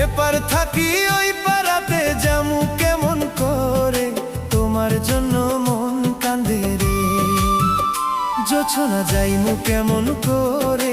এপার থাকি ওই পারাতে যামু কেমন করে, তোমার জন্য মন কান্দে রে। জোছনা যাইমু কেমন করে,